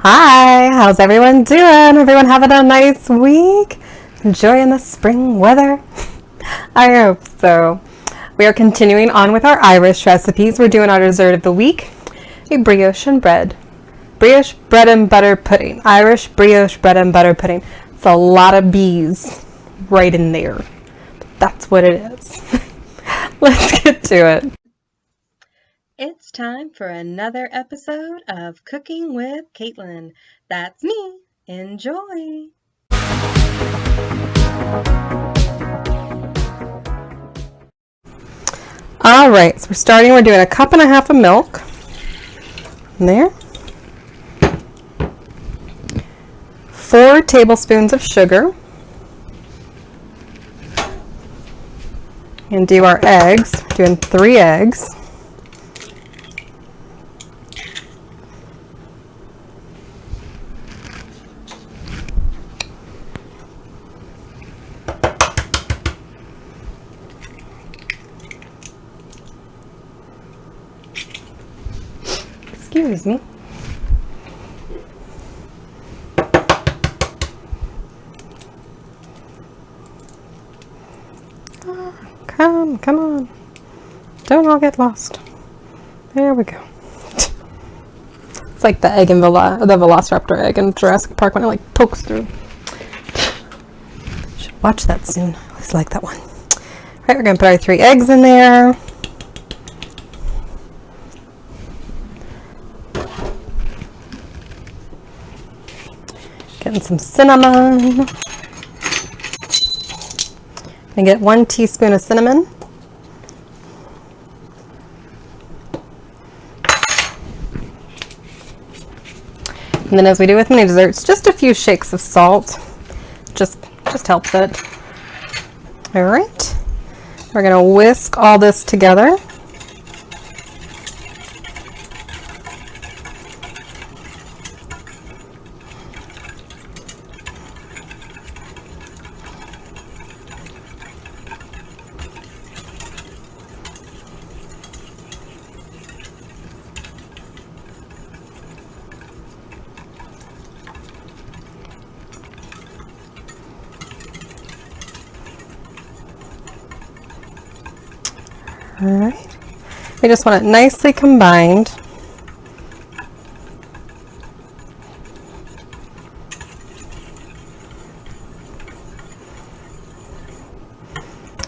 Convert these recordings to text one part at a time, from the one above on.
Hi, how's everyone doing? Everyone having a nice week? Enjoying the spring weather? I hope so. We are continuing on with our Irish recipes. We're doing our dessert of the week, a brioche and bread. Brioche bread and butter pudding. Irish brioche bread and butter pudding. It's a lot of B's right in there. But that's what it is. Let's get to it. It's time for another episode of Cooking with Kaitlin. That's me. Enjoy. All right, so we're doing a cup and a half of milk. In there. 4 tablespoons of sugar. And do our eggs. Doing 3 eggs. Excuse me. Oh, come on. Don't all get lost. There we go. It's like the egg in the Velociraptor egg in Jurassic Park when it like pokes through. Should watch that soon. I always like that one. All right, we're gonna put our 3 eggs in there. Getting some cinnamon. I get 1 teaspoon of cinnamon. And then as we do with many desserts, just a few shakes of salt. Just helps it. All right. We're gonna whisk all this together. All right, we just want it nicely combined.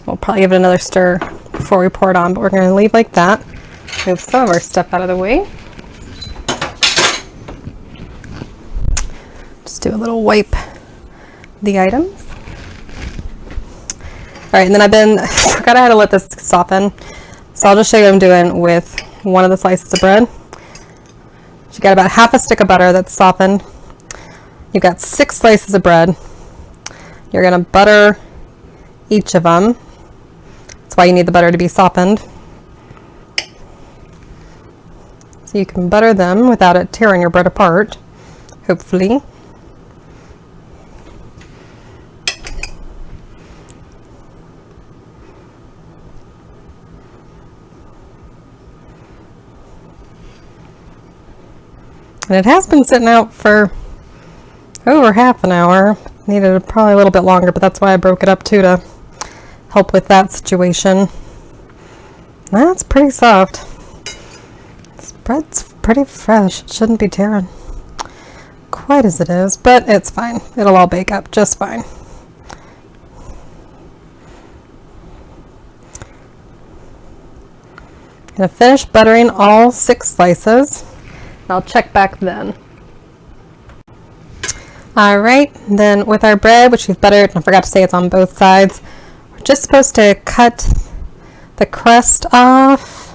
We'll probably give it another stir before we pour it on, but we're going to leave like that. Move some of our stuff out of the way. Just do a little wipe the items. All right, and then I forgot how to let this soften. So I'll just show you what I'm doing with one of the slices of bread. You got about half a stick of butter that's softened. You've got 6 slices of bread. You're gonna butter each of them. That's why you need the butter to be softened. So you can butter them without it tearing your bread apart, hopefully. And it has been sitting out for over half an hour. Needed probably a little bit longer, but that's why I broke it up too, to help with that situation. That's pretty soft. This bread's pretty fresh. It shouldn't be tearing quite as it is, but it's fine. It'll all bake up just fine. I'm gonna finish buttering all 6 slices. I'll check back then. All right, then with our bread, which we've buttered, and I forgot to say it's on both sides, we're just supposed to cut the crust off.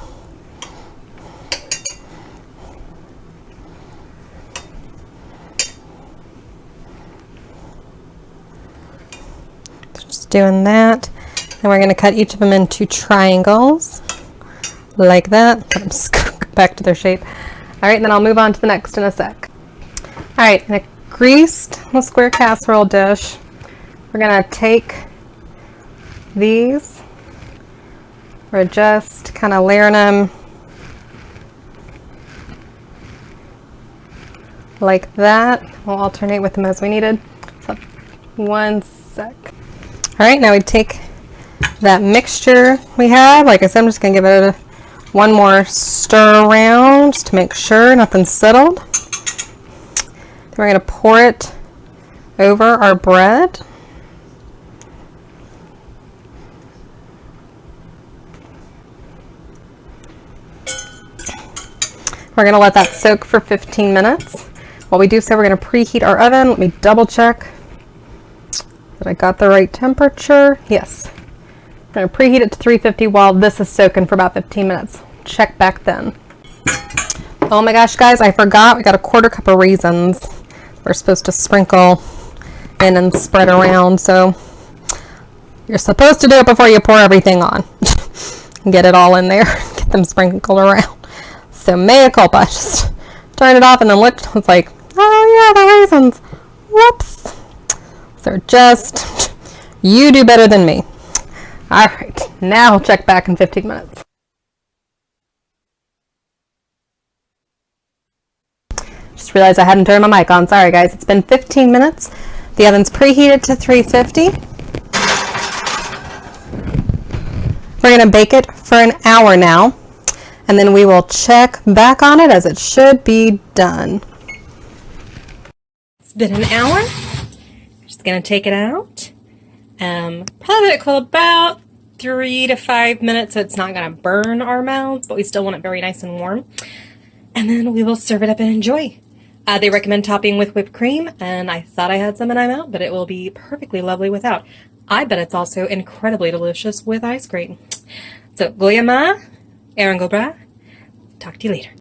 Just doing that. And we're gonna cut each of them into triangles, like that. Let them scoot back to their shape. All right, and then I'll move on to the next in a sec. All right, in a greased square casserole dish, we're gonna take these. We're just kind of layering them like that. We'll alternate with them as we needed. So, 1 sec. All right, now we take that mixture we have. Like I said, I'm just gonna give it one more stir around just to make sure nothing's settled. Then we're gonna pour it over our bread. We're gonna let that soak for 15 minutes. While we do so, we're gonna preheat our oven. Let me double check that I got the right temperature. Yes. We're gonna preheat it to 350 while this is soaking for about 15 minutes. Check back then. Oh my gosh, guys, I forgot. We got a 1/4 cup of raisins. We're supposed to sprinkle in and spread around. So you're supposed to do it before you pour everything on. Get it all in there. Get them sprinkled around. So mea culpa. Just turn it off and then looked. It's like, oh yeah, the raisins. Whoops. So just, you do better than me. All right, now we'll check back in 15 minutes. Just realized I hadn't turned my mic on. Sorry guys, it's been 15 minutes. The oven's preheated to 350. We're gonna bake it for an hour now, and then we will check back on it as it should be done. It's been an hour. Just gonna take it out. Probably let it cool about 3 to 5 minutes so it's not gonna burn our mouths, but we still want it very nice and warm. And then we will serve it up and enjoy. They recommend topping with whipped cream, and I thought I had some and I'm out, but it will be perfectly lovely without. I bet it's also incredibly delicious with ice cream. So, goyama, Aaron Gobra. Talk to you later.